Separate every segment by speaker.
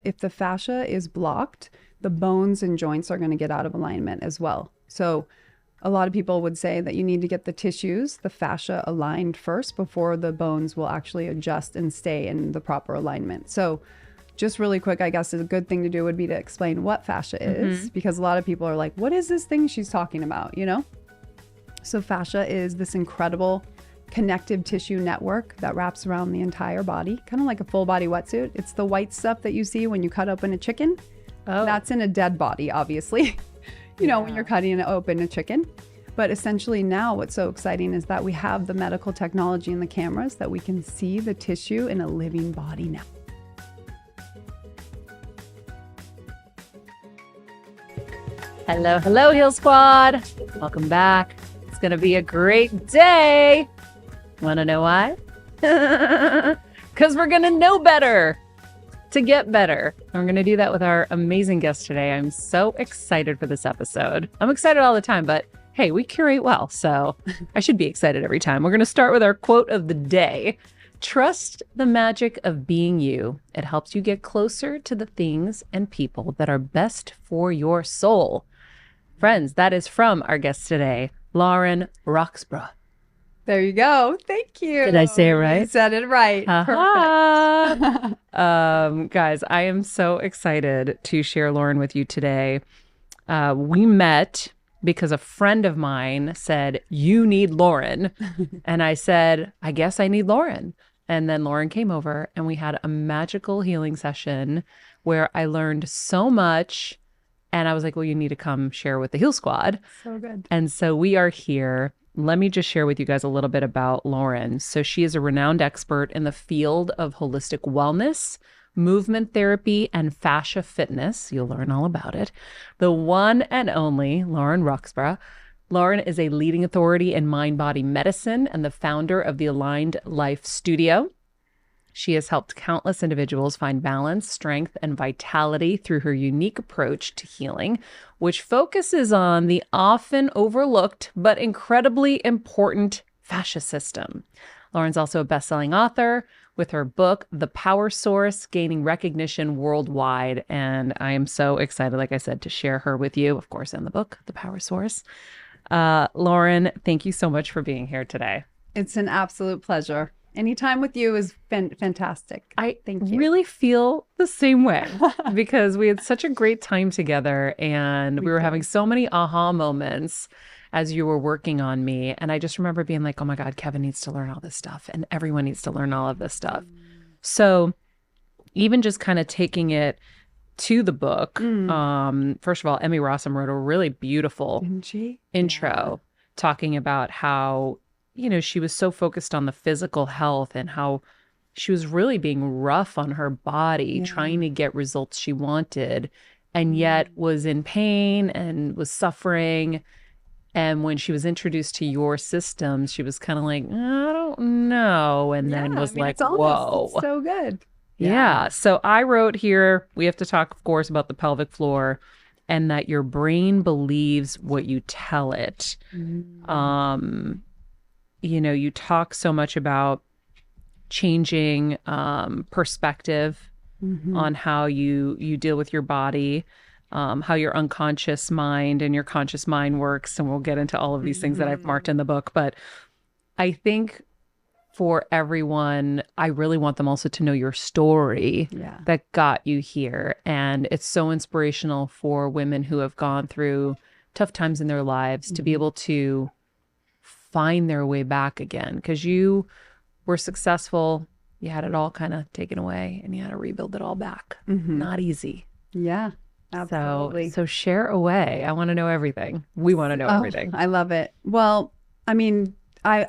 Speaker 1: if the fascia is blocked, the bones and joints are going to get out of alignment as well. So a lot of people would say that you need to get the tissues, the fascia aligned first before the bones will actually adjust and stay in the proper alignment. So just really quick, I guess a good thing to do would be to explain what fascia is, because a lot of people are like, what is this thing she's talking about, you know? So fascia is this incredible connective tissue network that wraps around the entire body, kind of like a full body wetsuit. It's the white stuff that you see when you cut open a chicken. Oh. That's in a dead body, obviously. You know, when you're cutting open a chicken. But essentially now what's so exciting is that we have the medical technology and the cameras that we can see the tissue in a living body now.
Speaker 2: Hello, hello, Heal Squad. Welcome back. It's going to be a great day. Want to know why? Because we're going to know better to get better. And we're going to do that with our amazing guest today. I'm so excited for this episode. I'm excited all the time, but hey, we curate well, so I should be excited every time. We're going to start with our quote of the day. Trust the magic of being you. It helps you get closer to the things and people that are best for your soul. Friends, that is from our guest today, Lauren Roxborough.
Speaker 1: There you go. Thank you.
Speaker 2: Did I say it right?
Speaker 1: You said it right. Perfect.
Speaker 2: Guys, I am so excited to share Lauren with you today. We met because a friend of mine said, you need Lauren. And I said, I guess I need Lauren. And then Lauren came over and we had a magical healing session where I learned so much. And I was like, well, you need to come share with the Heal Squad.
Speaker 1: So good.
Speaker 2: And so we are here. Let me just share with you guys a little bit about Lauren. So she is a renowned expert in the field of holistic wellness, movement therapy, and fascia fitness. You'll learn all about it. The one and only Lauren Roxborough. Lauren is a leading authority in mind-body medicine and the founder of the Aligned Life Studio. She has helped countless individuals find balance, strength, and vitality through her unique approach to healing, which focuses on the often overlooked but incredibly important fascia system. Lauren's also a best-selling author with her book, The Power Source, gaining recognition worldwide. And I am so excited, like I said, to share her with you, of course, in the book, The Power Source. Lauren, thank you so much for being here today.
Speaker 1: It's an absolute pleasure. Anytime with you is fantastic. Thank you.
Speaker 2: Really feel the same way because we had such a great time together and we were having so many aha moments as you were working on me. And I just remember being like, oh my God, Kevin needs to learn all this stuff and everyone needs to learn all of this stuff. So even just kind of taking it to the book, first of all, Emmy Rossum wrote a really beautiful intro talking about how, you know, she was so focused on the physical health and how she was really being rough on her body, trying to get results she wanted, and yet was in pain and was suffering. And when she was introduced to your systems, she was kind of like, I don't know. And then was like, whoa.
Speaker 1: It's so good.
Speaker 2: Yeah. So I wrote here, we have to talk, of course, about the pelvic floor and that your brain believes what you tell it. You know, you talk so much about changing perspective on how you deal with your body, how your unconscious mind and your conscious mind works. And we'll get into all of these things that I've marked in the book. But I think for everyone, I really want them also to know your story that got you here. And it's so inspirational for women who have gone through tough times in their lives to be able to find their way back again, because you were successful, you had it all kind of taken away and you had to rebuild it all back. Not easy.
Speaker 1: Yeah, absolutely.
Speaker 2: So share away. I want to know everything. We want to know everything.
Speaker 1: I love it. Well, I mean,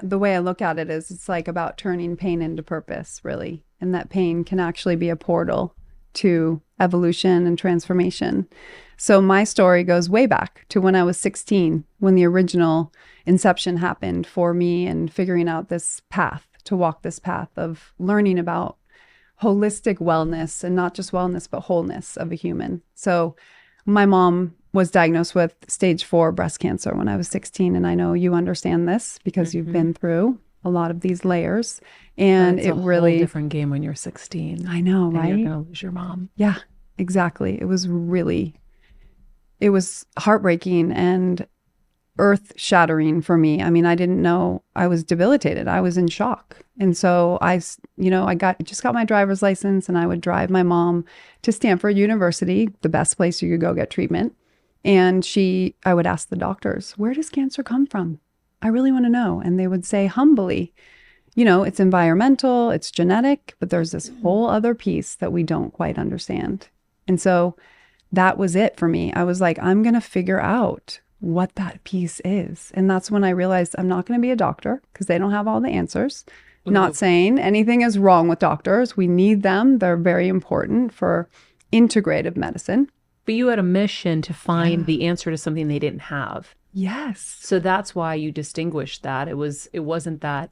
Speaker 1: the way I look at it is it's like about turning pain into purpose, really. And that pain can actually be a portal to evolution and transformation. So my story goes way back to when I was 16, when the original inception happened for me and figuring out this path, to walk this path of learning about holistic wellness, and not just wellness, but wholeness of a human. So my mom was diagnosed with stage 4 breast cancer when I was 16. And I know you understand this because you've been through a lot of these layers. And
Speaker 2: it's
Speaker 1: it
Speaker 2: a
Speaker 1: really
Speaker 2: whole different game when you're 16.
Speaker 1: I know, right?
Speaker 2: And you're going to lose your mom.
Speaker 1: Yeah. exactly. It was heartbreaking and earth shattering for me. I mean, I didn't know I was debilitated. I was in shock. And so I just got my driver's license, and I would drive my mom to Stanford University, the best place you could go get treatment. And I would ask the doctors, where does cancer come from? I really want to know. And they would say humbly, it's environmental, it's genetic, but there's this whole other piece that we don't quite understand. And so that was it for me. I was like, I'm going to figure out what that piece is. And that's when I realized I'm not going to be a doctor because they don't have all the answers. Not saying anything is wrong with doctors. We need them. They're very important for integrative medicine.
Speaker 2: But you had a mission to find the answer to something they didn't have.
Speaker 1: Yes.
Speaker 2: So that's why you distinguished that. It wasn't that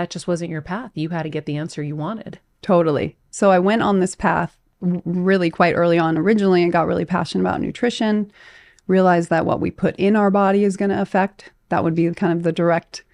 Speaker 2: just wasn't your path. You had to get the answer you wanted.
Speaker 1: Totally. So I went on this path really quite early on. Originally, I got really passionate about nutrition, realized that what we put in our body is going to affect. That would be kind of the direct,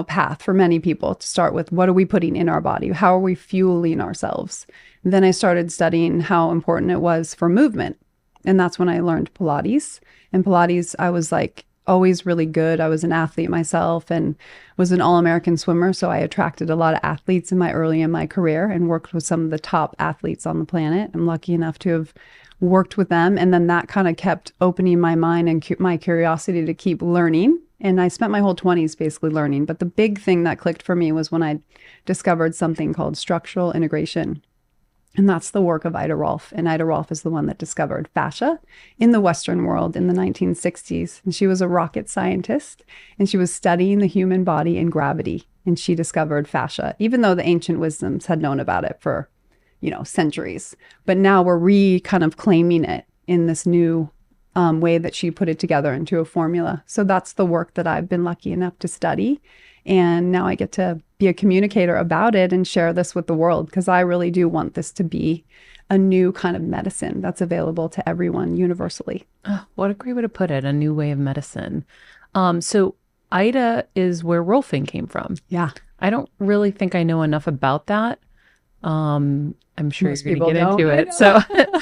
Speaker 1: path for many people to start with. What are we putting in our body? How are we fueling ourselves? And then I started studying how important it was for movement. And that's when I learned Pilates. And Pilates, I was like always really good. I was an athlete myself and was an all-American swimmer. So I attracted a lot of athletes early in my career and worked with some of the top athletes on the planet. I'm lucky enough to have worked with them. And then that kind of kept opening my mind and my curiosity to keep learning. And I spent my whole 20s basically learning. But the big thing that clicked for me was when I discovered something called structural integration. And that's the work of Ida Rolf. And Ida Rolf is the one that discovered fascia in the Western world in the 1960s. And she was a rocket scientist, and she was studying the human body and gravity. And she discovered fascia, even though the ancient wisdoms had known about it for, centuries. But now we're kind of claiming it in this new way that she put it together into a formula. So that's the work that I've been lucky enough to study. And now I get to be a communicator about it and share this with the world, because I really do want this to be a new kind of medicine that's available to everyone universally.
Speaker 2: Oh, what a great way to put it, a new way of medicine. So Ida is where Rolfing came from.
Speaker 1: Yeah.
Speaker 2: I don't really think I know enough about that. I'm sure
Speaker 1: Most
Speaker 2: you're going to
Speaker 1: people
Speaker 2: get
Speaker 1: don't.
Speaker 2: into it.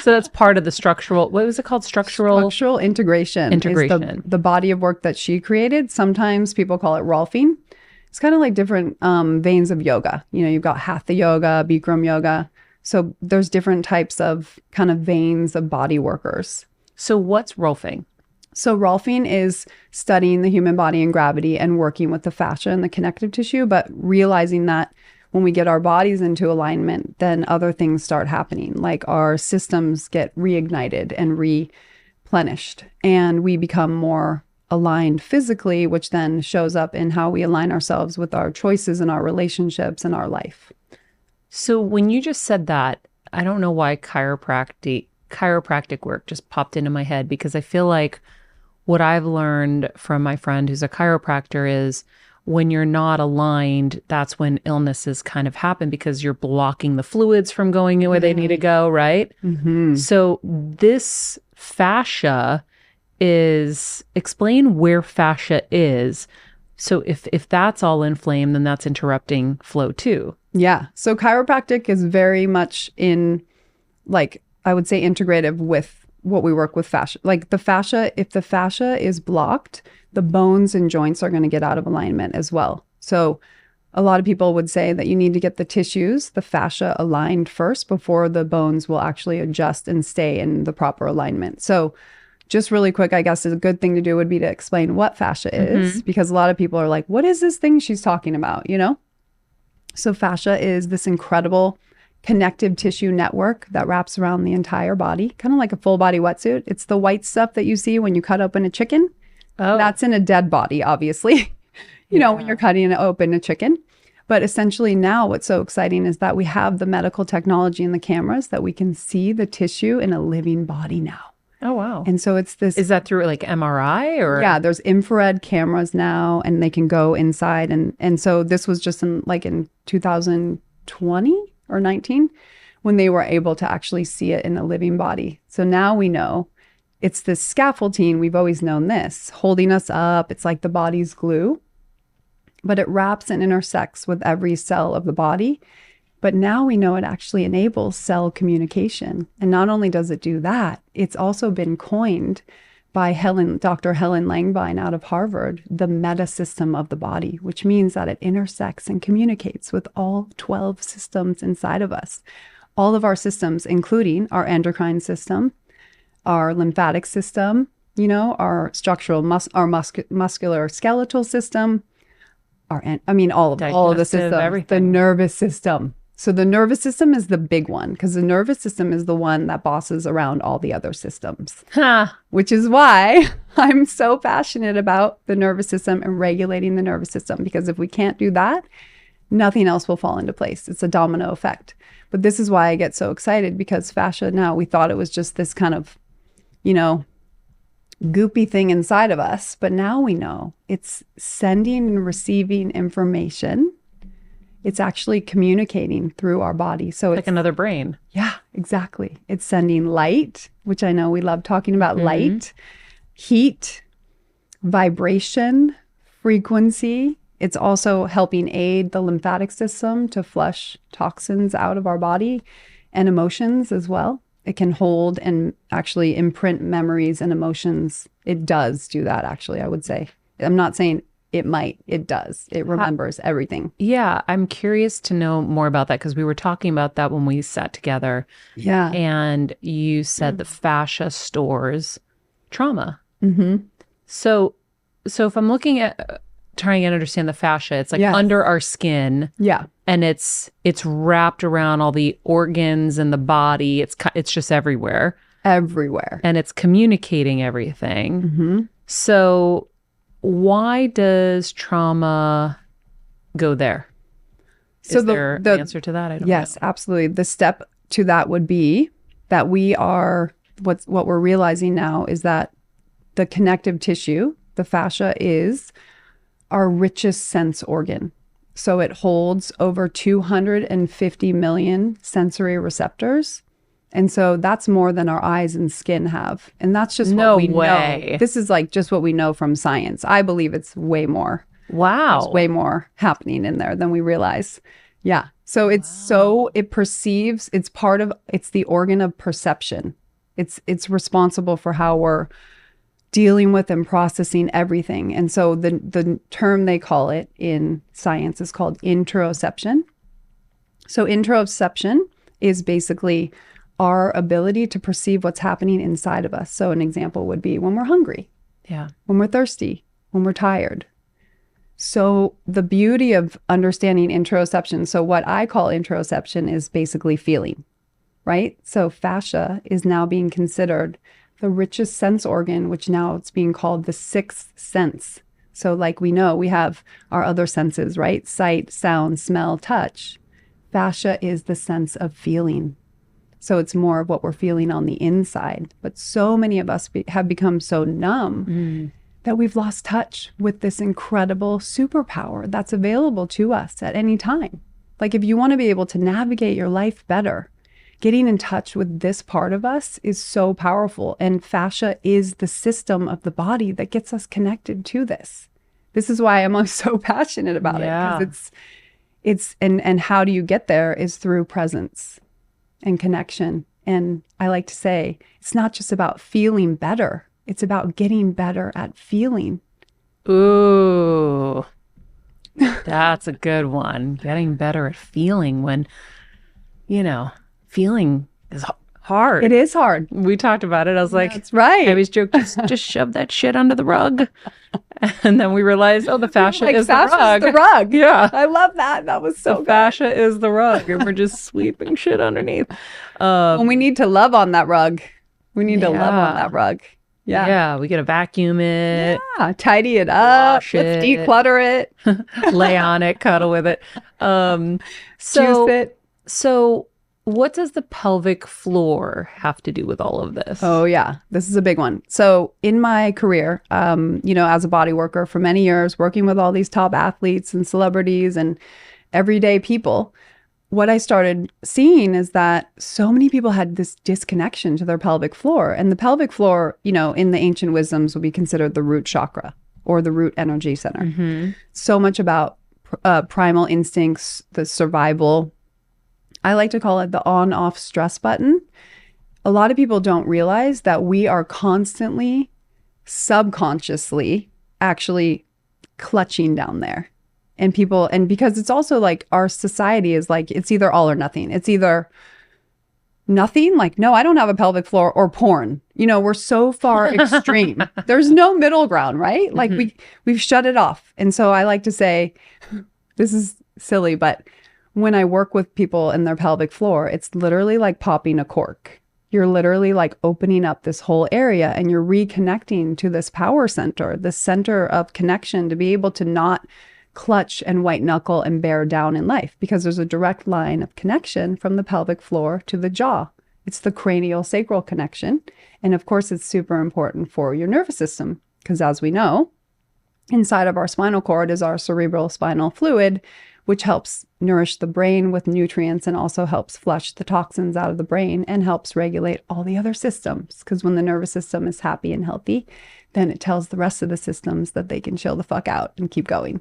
Speaker 2: So that's part of the structural, what was it called? Structural
Speaker 1: integration.
Speaker 2: Integration.
Speaker 1: Is the body of work that she created. Sometimes people call it Rolfing. It's kind of like different veins of yoga. You've got Hatha yoga, Bikram yoga. So there's different types of kind of veins of body workers.
Speaker 2: So what's Rolfing?
Speaker 1: So Rolfing is studying the human body and gravity and working with the fascia and the connective tissue, but realizing that when we get our bodies into alignment, then other things start happening, like our systems get reignited and replenished, and we become more aligned physically, which then shows up in how we align ourselves with our choices and our relationships and our life.
Speaker 2: So when you just said that, I don't know why chiropractic work just popped into my head, because I feel like what I've learned from my friend who's a chiropractor is when you're not aligned, that's when illnesses kind of happen, because you're blocking the fluids from going where they need to go, right?
Speaker 1: Mm-hmm.
Speaker 2: So this fascia explain where fascia is. So if that's all inflamed, then that's interrupting flow too.
Speaker 1: Yeah. So chiropractic is very much in, like, I would say integrative with what we work with fascia. Like the fascia, if the fascia is blocked, the bones and joints are going to get out of alignment as well. So a lot of people would say that you need to get the tissues, the fascia, aligned first before the bones will actually adjust and stay in the proper alignment. So just really quick, I guess a good thing to do would be to explain what fascia is, because a lot of people are like, what is this thing she's talking about, So fascia is this incredible connective tissue network that wraps around the entire body, kind of like a full body wetsuit. It's the white stuff that you see when you cut open a chicken.
Speaker 2: Oh.
Speaker 1: That's in a dead body, obviously, when you're cutting open a chicken. But essentially now what's so exciting is that we have the medical technology and the cameras that we can see the tissue in a living body now.
Speaker 2: Oh, wow.
Speaker 1: And so it's this.
Speaker 2: Is that through like MRI or?
Speaker 1: Yeah, there's infrared cameras now, and they can go inside. And so this was just in 2020 or 19 when they were able to actually see it in a living body. So now we know it's this scaffolding. We've always known this, holding us up. It's like the body's glue, but it wraps and intersects with every cell of the body. But now we know it actually enables cell communication. And not only does it do that, it's also been coined by Dr. Helen Langbein out of Harvard, the meta system of the body, which means that it intersects and communicates with all 12 systems inside of us. All of our systems, including our endocrine system, our lymphatic system, our muscular skeletal system, all of the systems,
Speaker 2: everything.
Speaker 1: the nervous system. So the nervous system is the big one because the nervous system is the one that bosses around all the other systems, which is why I'm so passionate about the nervous system and regulating the nervous system, because if we can't do that, nothing else will fall into place. It's a domino effect. But this is why I get so excited, because fascia, now we thought it was just this kind of, goopy thing inside of us, but now we know it's sending and receiving information. It's actually communicating through our body. So it's
Speaker 2: like another brain.
Speaker 1: Yeah, exactly. It's sending light, which I know we love talking about, light, heat, vibration, frequency. It's also helping aid the lymphatic system to flush toxins out of our body, and emotions as well. It can hold and actually imprint memories and emotions. It does do that, actually, I would say. I'm not saying it might. It does. It remembers everything.
Speaker 2: Yeah, I'm curious to know more about that, because we were talking about that when we sat together.
Speaker 1: Yeah.
Speaker 2: And you said the fascia stores trauma.
Speaker 1: Mm-hmm.
Speaker 2: So if I'm looking at trying to understand the fascia, it's like under our skin.
Speaker 1: Yeah.
Speaker 2: And it's wrapped around all the organs and the body. It's just everywhere.
Speaker 1: Everywhere.
Speaker 2: And it's communicating everything.
Speaker 1: Mm-hmm.
Speaker 2: So why does trauma go there?
Speaker 1: So
Speaker 2: Is there an answer to that? I don't know.
Speaker 1: Yes, absolutely. The step to that would be that we are, what we're realizing now is that the connective tissue, the fascia, is our richest sense organ. So it holds over 250 million sensory receptors. And so that's more than our eyes and skin have. And that's just what we know. This is like just what we know from science. I believe it's way more.
Speaker 2: Wow.
Speaker 1: There's way more happening in there than we realize. Yeah. So it's it perceives, it's the organ of perception. It's responsible for how we're dealing with and processing everything. And so the term they call it in science is called interoception. So interoception is basically our ability to perceive what's happening inside of us. So an example would be when we're hungry, when we're thirsty, when we're tired. So the beauty of understanding interoception, so what I call interoception is basically feeling, right? So fascia is now being considered the richest sense organ, which now it's being called the sixth sense. So like we know, we have our other senses, right? Sight, sound, smell, touch. Fascia is the sense of feeling. So it's more of what we're feeling on the inside. But so many of us have become so numb that we've lost touch with this incredible superpower that's available to us at any time. Like if you want to be able to navigate your life better, getting in touch with this part of us is so powerful. And fascia is the system of the body that gets us connected to this. This is why I'm so passionate about it. Because and how do you get there is through presence and connection. And I like to say, it's not just about feeling better. It's about getting better at feeling.
Speaker 2: Ooh, that's a good one. Getting better at feeling when, feeling is hard.
Speaker 1: It is hard.
Speaker 2: We talked about it. I was like,
Speaker 1: that's right.
Speaker 2: I always joke, just shove that shit under the rug. And then we realized, the fascia is the rug.
Speaker 1: The rug.
Speaker 2: Yeah.
Speaker 1: I love that. That was so
Speaker 2: The fascia is the rug. And we're just sweeping shit underneath.
Speaker 1: And we need to love on that rug. We need to love on that rug. Yeah.
Speaker 2: Yeah. We got to vacuum it.
Speaker 1: Yeah. Tidy it up.
Speaker 2: Wash it.
Speaker 1: Let's declutter it.
Speaker 2: Lay on it. Cuddle with it.
Speaker 1: Juice it.
Speaker 2: So what does the pelvic floor have to do with all of this?
Speaker 1: Oh, yeah. This is a big one. So in my career, as a body worker for many years, working with all these top athletes and celebrities and everyday people, what I started seeing is that so many people had this disconnection to their pelvic floor. And the pelvic floor, in the ancient wisdoms would be considered the root chakra or the root energy center. So much about primal instincts, the survival I like to call it the on-off stress button. A lot of people don't realize that we are constantly, subconsciously, actually clutching down there. And because it's also like our society is like, it's either all or nothing. It's either nothing, like, no, I don't have a pelvic floor, or porn. We're so far extreme. There's no middle ground, right? Like we've shut it off. And so I like to say, this is silly, but when I work with people in their pelvic floor, it's literally like popping a cork. You're literally like opening up this whole area and you're reconnecting to this power center, this center of connection, to be able to not clutch and white knuckle and bear down in life, because there's a direct line of connection from the pelvic floor to the jaw. It's the cranial sacral connection. And of course, it's super important for your nervous system, because as we know, inside of our spinal cord is our cerebral spinal fluid, which helps nourish the brain with nutrients and also helps flush the toxins out of the brain and helps regulate all the other systems. Because when the nervous system is happy and healthy, then it tells the rest of the systems that they can chill the fuck out and keep going.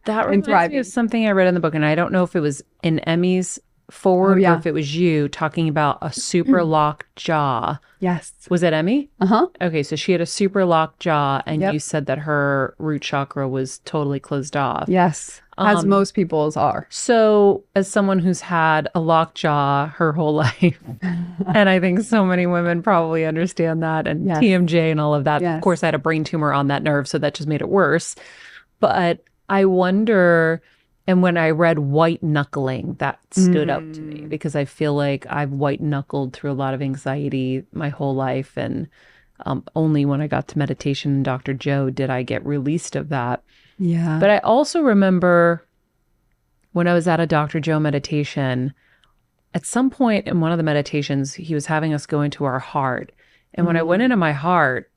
Speaker 2: That reminds me of something I read in the book, and I don't know if it was in Emmy's forward or if it was you talking about a super locked jaw.
Speaker 1: Yes.
Speaker 2: Was it Emmy?
Speaker 1: Uh-huh.
Speaker 2: Okay, so she had a super locked jaw, and you said that her root chakra was totally closed off.
Speaker 1: Yes, as most people's are.
Speaker 2: So as someone who's had a locked jaw her whole life, and I think so many women probably understand that, and TMJ and all of that. Of course, I had a brain tumor on that nerve, so that just made it worse. But I wonder, and when I read white knuckling, that stood up to me, because I feel like I've white knuckled through a lot of anxiety my whole life. And only when I got to meditation and Dr. Joe did I get released of that.
Speaker 1: Yeah.
Speaker 2: But I also remember when I was at a Dr. Joe meditation, at some point in one of the meditations, he was having us go into our heart. And when I went into my heart,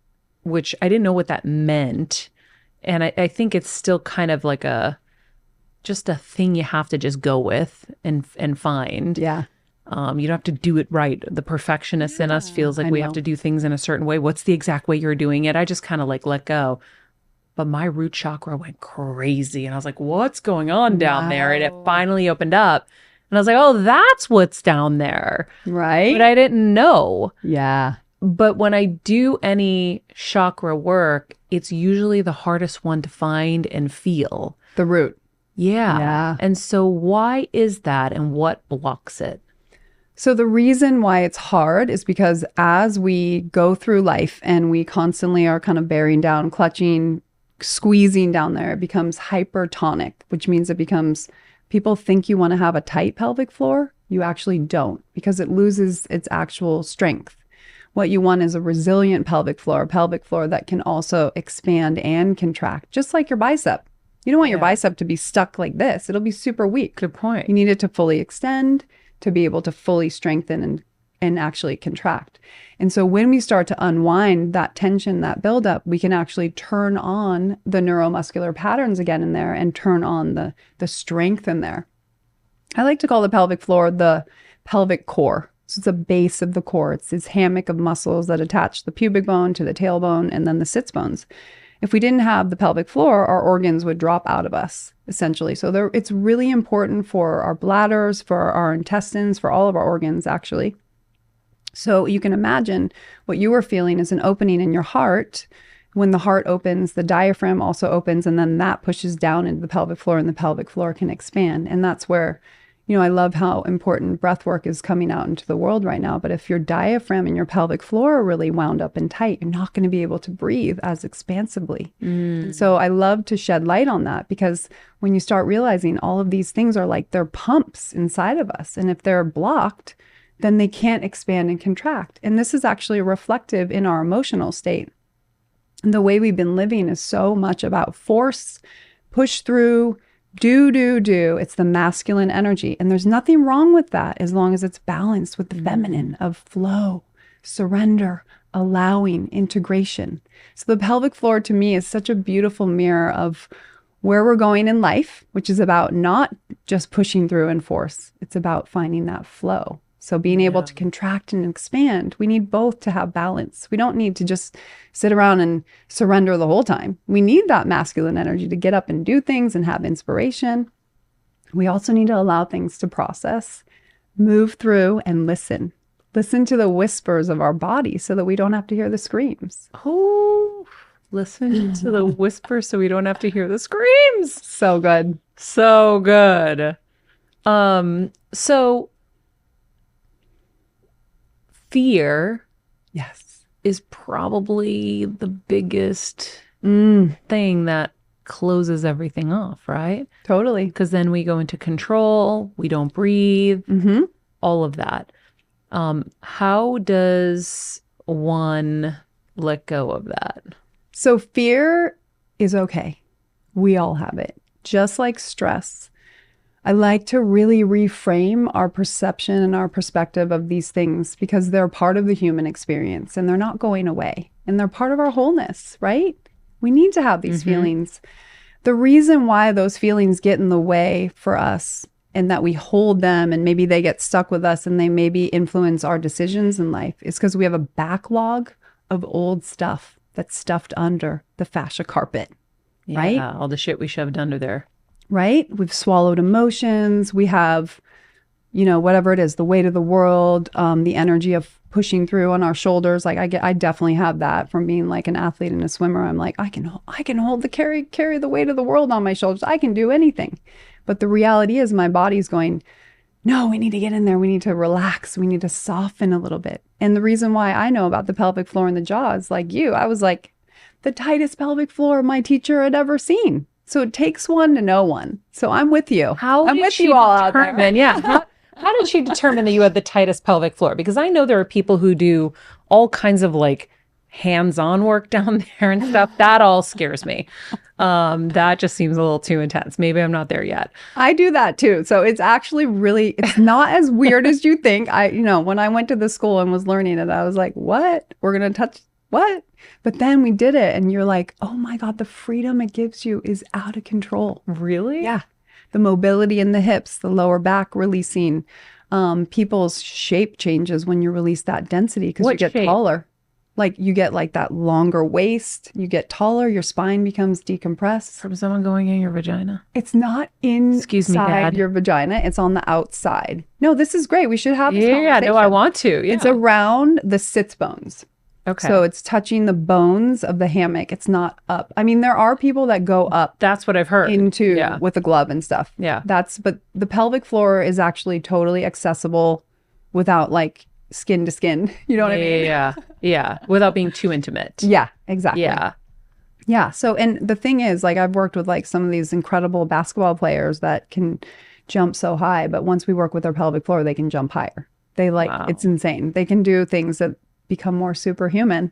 Speaker 2: which I didn't know what that meant, and I think it's still kind of like just a thing you have to just go with and find.
Speaker 1: Yeah.
Speaker 2: You don't have to do it right. The perfectionist in us feels like we have to do things in a certain way. What's the exact way you're doing it? I just kind of like let go. But my root chakra went crazy. And I was like, what's going on down there? And it finally opened up. And I was like, oh, that's what's down there.
Speaker 1: Right.
Speaker 2: But I didn't know.
Speaker 1: Yeah.
Speaker 2: But when I do any chakra work, it's usually the hardest one to find and feel.
Speaker 1: The root.
Speaker 2: Yeah. And so why is that, and what blocks it?
Speaker 1: So the reason why it's hard is because as we go through life and we constantly are kind of bearing down, clutching, squeezing down there, it becomes hypertonic, which means it becomes, people think you want to have a tight pelvic floor. You actually don't, because it loses its actual strength. What you want is a resilient pelvic floor that can also expand and contract, just like your bicep. You don't want your bicep to be stuck like this. It'll be super weak.
Speaker 2: Good point.
Speaker 1: You need it to fully extend, to be able to fully strengthen and actually contract. And so when we start to unwind that tension, that buildup, we can actually turn on the neuromuscular patterns again in there and turn on the strength in there. I like to call the pelvic floor the pelvic core. So it's a base of the core. It's this hammock of muscles that attach the pubic bone to the tailbone and then the sits bones. If we didn't have the pelvic floor, our organs would drop out of us, essentially. So it's really important for our bladders, for our intestines, for all of our organs, actually. So you can imagine what you were feeling is an opening in your heart. When the heart opens, the diaphragm also opens, and then that pushes down into the pelvic floor, and the pelvic floor can expand. And that's where, I love how important breath work is coming out into the world right now. But if your diaphragm and your pelvic floor are really wound up and tight, you're not going to be able to breathe as expansively. So I love to shed light on that, because when you start realizing all of these things are like they're pumps inside of us, and if they're blocked, then they can't expand and contract. And this is actually reflective in our emotional state. And the way we've been living is so much about force, push through, do. It's the masculine energy. And there's nothing wrong with that as long as it's balanced with the feminine of flow, surrender, allowing, integration. So the pelvic floor to me is such a beautiful mirror of where we're going in life, which is about not just pushing through and force. It's about finding that flow. So being able to contract and expand, we need both to have balance. We don't need to just sit around and surrender the whole time. We need that masculine energy to get up and do things and have inspiration. We also need to allow things to process. move through and listen. Listen to the whispers of our body so that we don't have to hear the screams.
Speaker 2: Oh, listen to the whisper so we don't have to hear the screams.
Speaker 1: So good.
Speaker 2: So good. So fear
Speaker 1: Yes.
Speaker 2: is probably the biggest thing that closes everything off, right?
Speaker 1: Totally.
Speaker 2: Because then we go into control, we don't breathe, all of that. How does one let go of that?
Speaker 1: So fear is okay. We all have it. Just like stress. I like to really reframe our perception and our perspective of these things because they're part of the human experience and they're not going away and they're part of our wholeness, right? We need to have these feelings. The reason why those feelings get in the way for us and that we hold them and maybe they get stuck with us and they maybe influence our decisions in life is because we have a backlog of old stuff that's stuffed under the fascia carpet, right?
Speaker 2: Yeah, all the shit we shoved under there.
Speaker 1: Right? We've swallowed emotions. We have, whatever it is, the weight of the world, the energy of pushing through on our shoulders. Like I definitely have that from being like an athlete and a swimmer. I'm like, I can hold carry the weight of the world on my shoulders. I can do anything. But the reality is my body's going, no, we need to get in there. We need to relax. We need to soften a little bit. And the reason why I know about the pelvic floor and the jaws, like you, I was like the tightest pelvic floor my teacher had ever seen. So it takes one to know one. So I'm with you. I'm with you all out there.
Speaker 2: Yeah. How did she determine that you had the tightest pelvic floor? Because I know there are people who do all kinds of like hands-on work down there and stuff. That all scares me. That just seems a little too intense. Maybe I'm not there yet.
Speaker 1: I do that too. So it's actually it's not as weird as you think. When I went to the school and was learning it, I was like, what? We're going to touch what? But then we did it and you're like, oh my God, the freedom it gives you is out of control.
Speaker 2: Really?
Speaker 1: Yeah. The mobility in the hips, the lower back releasing, people's shape changes when you release that density because you get taller. Like you get like that longer waist, you get taller, your spine becomes decompressed.
Speaker 2: From someone going in your vagina?
Speaker 1: It's not inside your vagina, it's on the outside. No, this is great. We should have this conversation.
Speaker 2: Yeah, no, I want to. Yeah.
Speaker 1: It's around the sits bones.
Speaker 2: Okay.
Speaker 1: So it's touching the bones of the hammock. It's not up. I mean, there are people that go up.
Speaker 2: That's what I've heard.
Speaker 1: With a glove and stuff.
Speaker 2: Yeah.
Speaker 1: But the pelvic floor is actually totally accessible without like skin to skin. You know what I mean?
Speaker 2: Yeah. Without being too intimate.
Speaker 1: Yeah, exactly.
Speaker 2: Yeah.
Speaker 1: Yeah. So, and the thing is, like, I've worked with like some of these incredible basketball players that can jump so high, but once we work with their pelvic floor, they can jump higher. It's insane. They can do things that become more superhuman.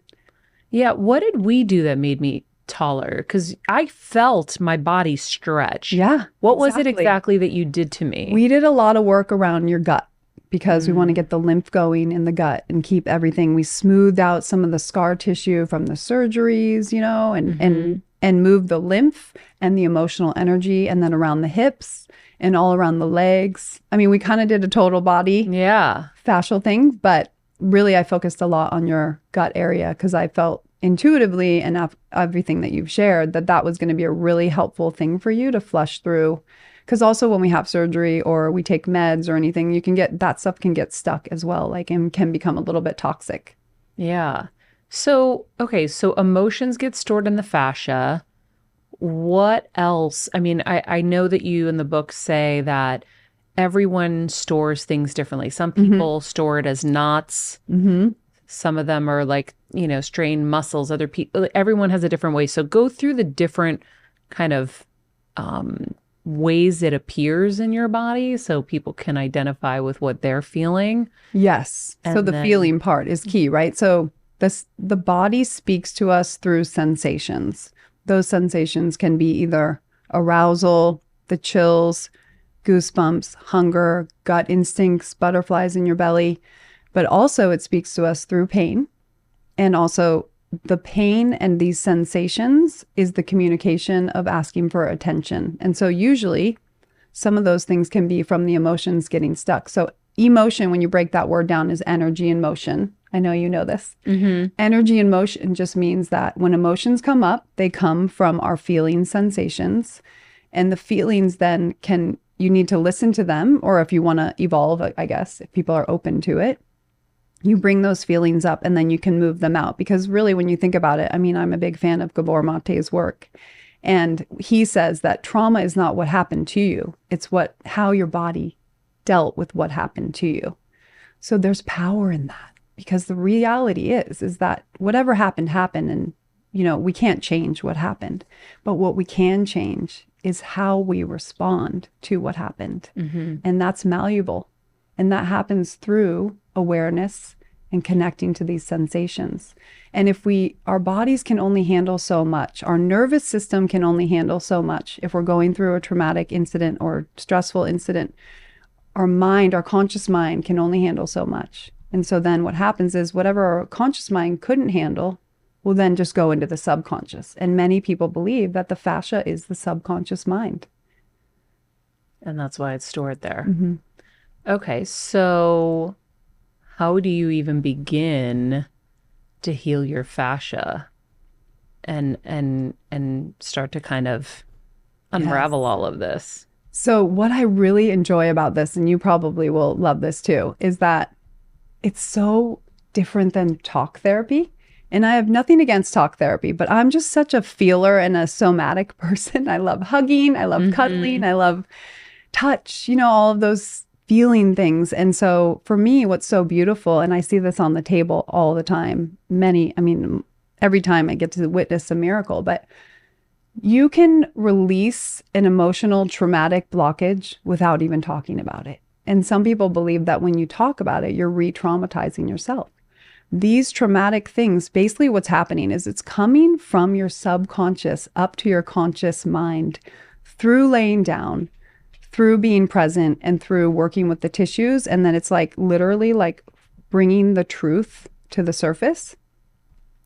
Speaker 2: Yeah. What did we do that made me taller? Because I felt my body stretch.
Speaker 1: Yeah.
Speaker 2: What was it exactly that you did to me?
Speaker 1: We did a lot of work around your gut because we want to get the lymph going in the gut and keep everything. We smoothed out some of the scar tissue from the surgeries, and move the lymph and the emotional energy and then around the hips and all around the legs. I mean, we kind of did a total body fascial thing, but really I focused a lot on your gut area because I felt intuitively and everything that you've shared that was going to be a really helpful thing for you to flush through. Because also when we have surgery or we take meds or anything, that stuff can get stuck as well, like, and can become a little bit toxic.
Speaker 2: Yeah. So emotions get stored in the fascia. What else? I mean, I know that you in the book say that everyone stores things differently. Some people store it as knots. Some of them are like, strained muscles. Other people, everyone has a different way. So go through the different kind of ways it appears in your body so people can identify with what they're feeling.
Speaker 1: Yes. So the feeling part is key, right? So the body speaks to us through sensations. Those sensations can be either arousal, the chills, goosebumps, hunger, gut instincts, butterflies in your belly, but also it speaks to us through pain. And also the pain and these sensations is the communication of asking for attention. And so usually some of those things can be from the emotions getting stuck. So emotion, when you break that word down, is energy in motion. I know you know this. Energy in motion just means that when emotions come up, they come from our feeling sensations. And the feelings then can you need to listen to them, or if you want to evolve, I guess, if people are open to it, you bring those feelings up and then you can move them out. Because really, when you think about it, I mean, I'm a big fan of Gabor Mate's work. And he says that trauma is not what happened to you. It's how your body dealt with what happened to you. So there's power in that, because the reality is that whatever happened, and, we can't change what happened, but what we can change is how we respond to what happened. And that's malleable. And that happens through awareness and connecting to these sensations. And if our bodies can only handle so much, our nervous system can only handle so much. If we're going through a traumatic incident or stressful incident, our conscious mind can only handle so much. And so then what happens is whatever our conscious mind couldn't handle will then just go into the subconscious. And many people believe that the fascia is the subconscious mind.
Speaker 2: And that's why it's stored there. Okay, so how do you even begin to heal your fascia and start to kind of unravel all of this?
Speaker 1: So what I really enjoy about this, and you probably will love this too, is that it's so different than talk therapy. And I have nothing against talk therapy, but I'm just such a feeler and a somatic person. I love hugging, I love cuddling, I love touch, all of those feeling things. And so for me, what's so beautiful, and I see this on the table all the time, every time I get to witness a miracle, but you can release an emotional traumatic blockage without even talking about it. And some people believe that when you talk about it, you're re-traumatizing yourself. These traumatic things, basically what's happening is it's coming from your subconscious up to your conscious mind through laying down, through being present, and through working with the tissues. And then it's like literally like bringing the truth to the surface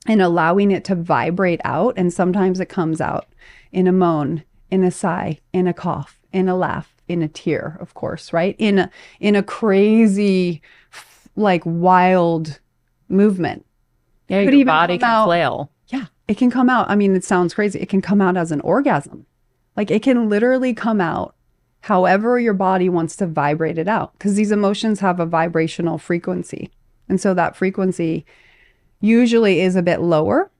Speaker 1: and allowing it to vibrate out. And sometimes it comes out in a moan, in a sigh, in a cough, in a laugh, in a tear, of course, right? In a crazy, like wild movement.
Speaker 2: Yeah, your body can flail.
Speaker 1: Yeah, it can come out. I mean, it sounds crazy. It can come out as an orgasm. Like it can literally come out however your body wants to vibrate it out, because these emotions have a vibrational frequency. And so that frequency usually is a bit lower.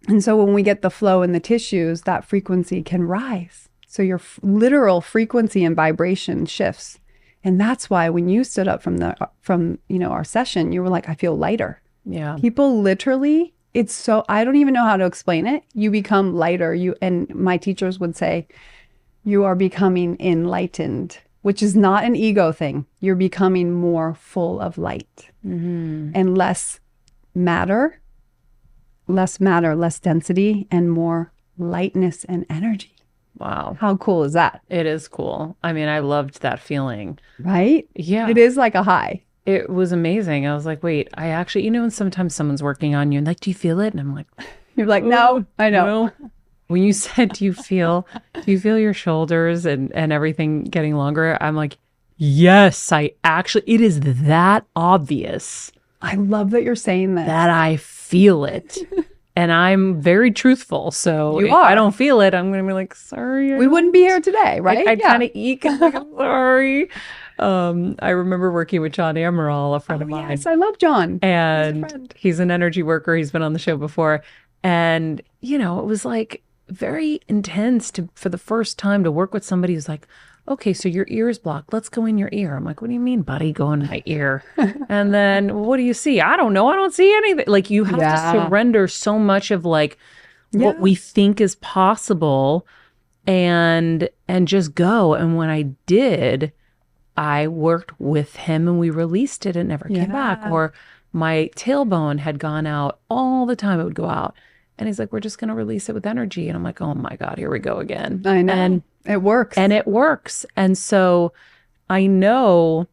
Speaker 1: And so when we get the flow in the tissues, that frequency can rise. So your literal frequency and vibration shifts. And that's why when you stood up from our session, you were like, I feel lighter.
Speaker 2: Yeah.
Speaker 1: People literally, I don't even know how to explain it. You become lighter. And my teachers would say, you are becoming enlightened, which is not an ego thing. You're becoming more full of light and less matter, less density, and more lightness and energy.
Speaker 2: Wow.
Speaker 1: How cool is that?
Speaker 2: It is cool. I mean, I loved that feeling.
Speaker 1: Right?
Speaker 2: Yeah.
Speaker 1: It is like a high.
Speaker 2: It was amazing. I was like, wait, I actually, when sometimes someone's working on you and like, do you feel it? And I'm like,
Speaker 1: you're like, no, I know.
Speaker 2: No. When you said, do you feel your shoulders and everything getting longer? I'm like, yes, it is that obvious.
Speaker 1: I love that you're saying that.
Speaker 2: That I feel it. And I'm very truthful. So if I don't feel it, I'm going to be like, sorry.
Speaker 1: We wouldn't be here today, right?
Speaker 2: I'd kind of eek. Like, I'm sorry. I remember working with John Amaral, a friend of mine.
Speaker 1: Yes, I love John.
Speaker 2: And he's an energy worker. He's been on the show before. And, it was like very intense for the first time to work with somebody who's like, okay, so your ear is blocked. Let's go in your ear. I'm like, what do you mean, buddy? Go in my ear. And then what do you see? I don't know. I don't see anything. Like you have to surrender so much of like what we think is possible and just go. And when I did, I worked with him and we released it and never came back. Or my tailbone had gone out all the time. It would go out. And he's like, we're just going to release it with energy. And I'm like, oh my God, here we go again.
Speaker 1: I know. And it works.
Speaker 2: And it works. And so I know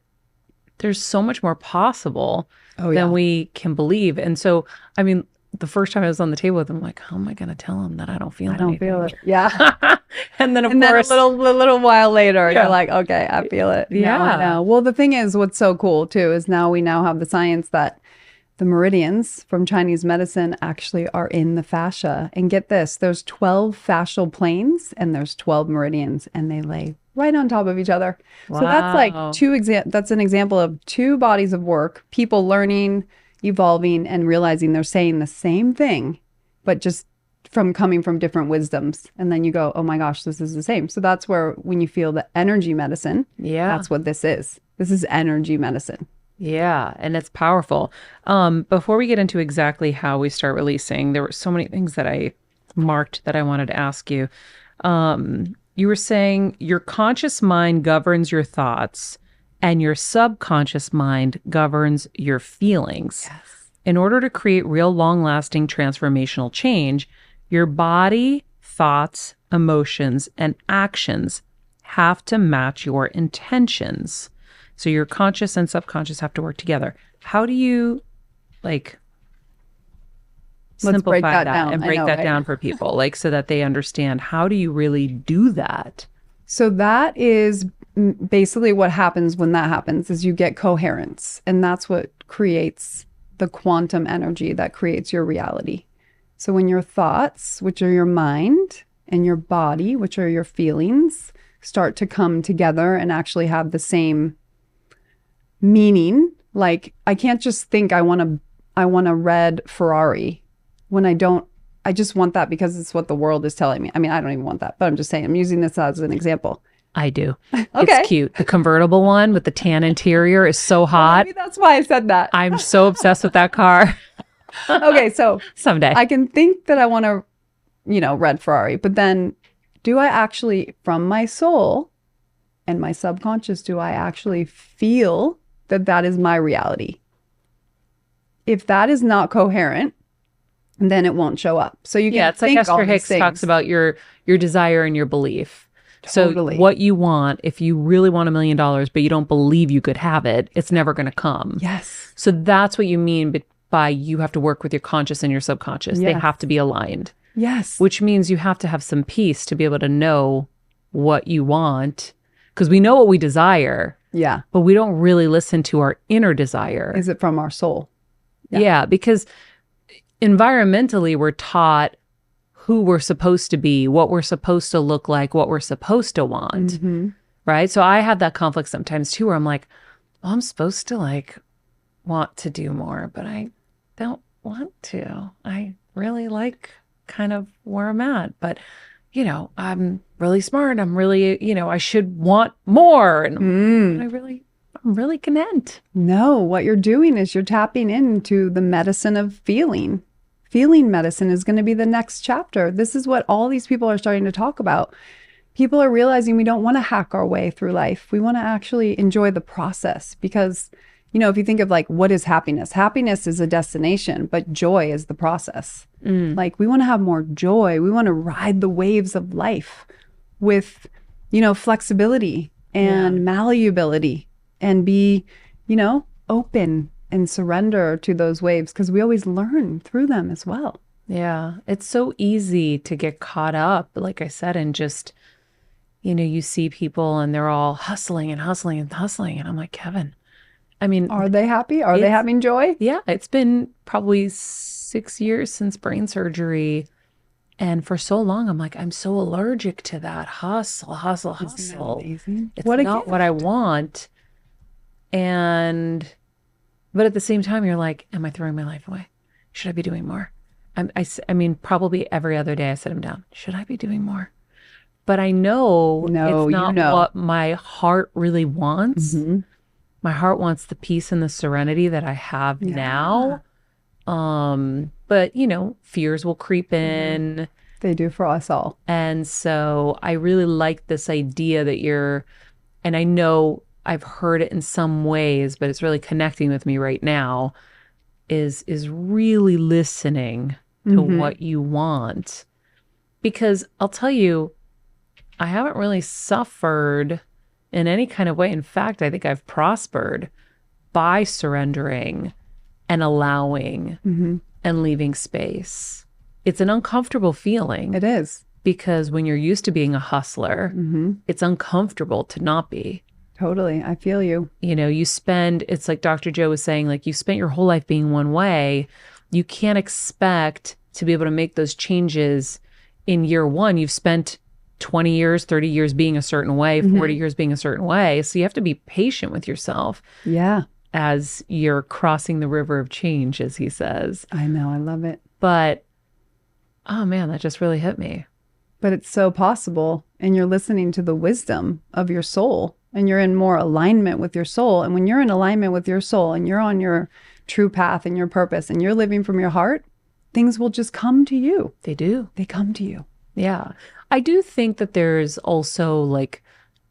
Speaker 2: there's so much more possible than we can believe. And so, I mean, the first time I was on the table with him, I'm like, how am I going to tell him that I don't feel anything?
Speaker 1: I don't feel it. Yeah.
Speaker 2: And then,
Speaker 1: then a little while later, you're like, okay, I feel it.
Speaker 2: Yeah.
Speaker 1: I know. Well, the thing is, what's so cool too, is now we have the science that the meridians from Chinese medicine actually are in the fascia. And get this, there's 12 fascial planes and there's 12 meridians, and they lay right on top of each other. So that's like
Speaker 2: Wow.
Speaker 1: that's an example of two bodies of work, people learning, evolving, and realizing they're saying the same thing, but just from coming from different wisdoms. And then you go, oh my gosh, this is the same. So that's where when you feel the energy medicine,
Speaker 2: Yeah.
Speaker 1: that's what this is. This is energy medicine.
Speaker 2: Yeah, and it's powerful. Before we get into exactly how we start releasing, there were so many things that I marked that I wanted to ask you. You were saying your conscious mind governs your thoughts and your subconscious mind governs your feelings.
Speaker 1: Yes.
Speaker 2: In order to create real long-lasting transformational change, your body, thoughts, emotions, and actions have to match your intentions. So your conscious and subconscious have to work together. How do you
Speaker 1: Let's
Speaker 2: simplify
Speaker 1: break that
Speaker 2: that
Speaker 1: down.
Speaker 2: and
Speaker 1: I
Speaker 2: break
Speaker 1: know,
Speaker 2: that
Speaker 1: right?
Speaker 2: down for people, like so that they understand how do you really do that?
Speaker 1: So that is basically what happens when that happens is you get coherence, and that's what creates the quantum energy that creates your reality. So when your thoughts, which are your mind, and your body, which are your feelings, start to come together and actually have the same meaning, like I can't just think I want a red Ferrari when I don't. I just want that because it's what the world is telling me. I mean, I don't even want that, but I'm just saying, I'm using this as an example.
Speaker 2: I do.
Speaker 1: Okay.
Speaker 2: It's cute. The convertible one with the tan interior is so hot.
Speaker 1: Maybe that's why I said that.
Speaker 2: I'm so obsessed with that car.
Speaker 1: Okay, so
Speaker 2: Someday.
Speaker 1: I can think that I want a, red Ferrari, but then do I actually, from my soul and my subconscious, do I actually feel that that is my reality? If that is not coherent, then it won't show up. So you can
Speaker 2: Yeah, it's like
Speaker 1: think all
Speaker 2: Esther
Speaker 1: these
Speaker 2: Hicks talks
Speaker 1: things.
Speaker 2: about your desire and your belief.
Speaker 1: Totally.
Speaker 2: So what you want, if you really want $1 million, but you don't believe you could have it, it's never going to come.
Speaker 1: Yes.
Speaker 2: So that's what you mean by you have to work with your conscious and your subconscious. They
Speaker 1: Yes.
Speaker 2: have to be aligned,
Speaker 1: Yes.
Speaker 2: which means you have to have some peace to be able to know what you want, because we know what we desire,
Speaker 1: Yeah.
Speaker 2: but we don't really listen to our inner desire.
Speaker 1: Is it from our soul?
Speaker 2: Yeah, because environmentally, we're taught who we're supposed to be, what we're supposed to look like, what we're supposed to want,
Speaker 1: Mm-hmm.
Speaker 2: right? So I have that conflict sometimes too, where I'm like, well, I'm supposed to want to do more, but I don't want to. I really like kind of where I'm at, but I'm really smart. I'm really, I should want more, and I'm really content.
Speaker 1: No, what you're doing is you're tapping into the medicine of feeling. Feeling medicine is going to be the next chapter. This is what all these people are starting to talk about. People are realizing we don't want to hack our way through life. We want to actually enjoy the process because, if you think of like, what is happiness? Happiness is a destination, but joy is the process. Like we want to have more joy. We want to ride the waves of life with, flexibility and malleability and be, open and surrender to those waves because we always learn through them as well.
Speaker 2: Yeah. It's so easy to get caught up, like I said, and just, you see people and they're all hustling and hustling and hustling. And I'm like, Kevin, I mean,
Speaker 1: Are they happy? Are they having joy?
Speaker 2: yeah, it's been probably 6 years since brain surgery. And for so long, I'm like, I'm so allergic to that hustle, hustle, hustle.
Speaker 1: Amazing.
Speaker 2: It's
Speaker 1: What a
Speaker 2: not what I want. But at the same time, you're like, am I throwing my life away? Should I be doing more? I mean, probably every other day I sit him down. Should I be doing more? But I know
Speaker 1: No,
Speaker 2: it's not
Speaker 1: you know.
Speaker 2: what my heart really wants.
Speaker 1: Mhm.
Speaker 2: My heart wants the peace and the serenity that I have now. But fears will creep in.
Speaker 1: They do for us all.
Speaker 2: And so I really like this idea that and I know I've heard it in some ways, but it's really connecting with me right now, is really listening to what you want. Because I'll tell you, I haven't really suffered in any kind of way. In fact, I think I've prospered by surrendering and allowing and leaving space. It's an uncomfortable feeling.
Speaker 1: It is.
Speaker 2: Because when you're used to being a hustler, it's uncomfortable to not be.
Speaker 1: Totally. I feel you.
Speaker 2: It's like Dr. Joe was saying, like you spent your whole life being one way. You can't expect to be able to make those changes in year one. You've spent 20 years, 30 years being a certain way, 40 years being a certain way. So you have to be patient with yourself
Speaker 1: Yeah.
Speaker 2: as you're crossing the river of change, as he says.
Speaker 1: I know. I love it.
Speaker 2: But, oh man, that just really hit me.
Speaker 1: But it's so possible. And you're listening to the wisdom of your soul and you're in more alignment with your soul. And when you're in alignment with your soul and you're on your true path and your purpose and you're living from your heart, things will just come to you.
Speaker 2: They do.
Speaker 1: They come to you.
Speaker 2: Yeah. I do think that there's also like,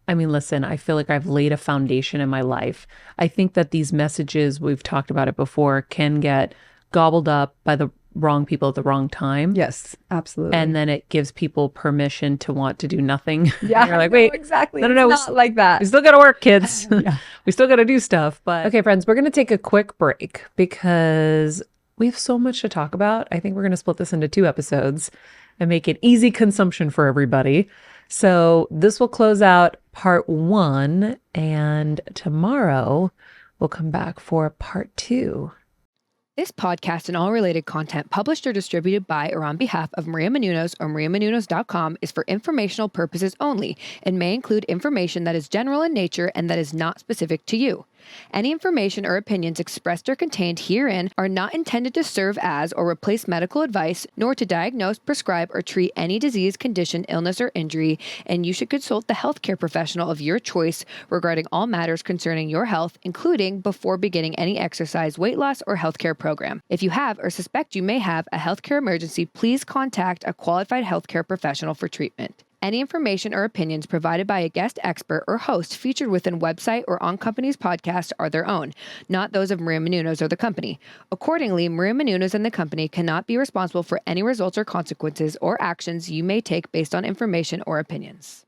Speaker 2: I mean, listen, I feel like I've laid a foundation in my life. I think that these messages, we've talked about it before, can get gobbled up by the wrong people at the wrong time.
Speaker 1: Yes, absolutely.
Speaker 2: And then it gives people permission to want to do nothing.
Speaker 1: Yeah,
Speaker 2: You're like, wait,
Speaker 1: exactly.
Speaker 2: No,
Speaker 1: It's not like that.
Speaker 2: we still got to work, kids.
Speaker 1: Yeah.
Speaker 2: We still got to do stuff. But okay, friends, we're going to take a quick break because we have so much to talk about. I think we're going to split this into 2 episodes and make it easy consumption for everybody. So this will close out part 1, and tomorrow we'll come back for part 2.
Speaker 3: This podcast and all related content published or distributed by or on behalf of Maria Menounos or mariamenounos.com is for informational purposes only and may include information that is general in nature and that is not specific to you. Any information or opinions expressed or contained herein are not intended to serve as or replace medical advice, nor to diagnose, prescribe, or treat any disease, condition, illness, or injury, and you should consult the healthcare professional of your choice regarding all matters concerning your health, including before beginning any exercise, weight loss, or healthcare program. If you have or suspect you may have a healthcare emergency, please contact a qualified healthcare professional for treatment. Any information or opinions provided by a guest expert or host featured within website or on company's podcast are their own, not those of Maria Menounos or the company. Accordingly, Maria Menounos and the company cannot be responsible for any results or consequences or actions you may take based on information or opinions.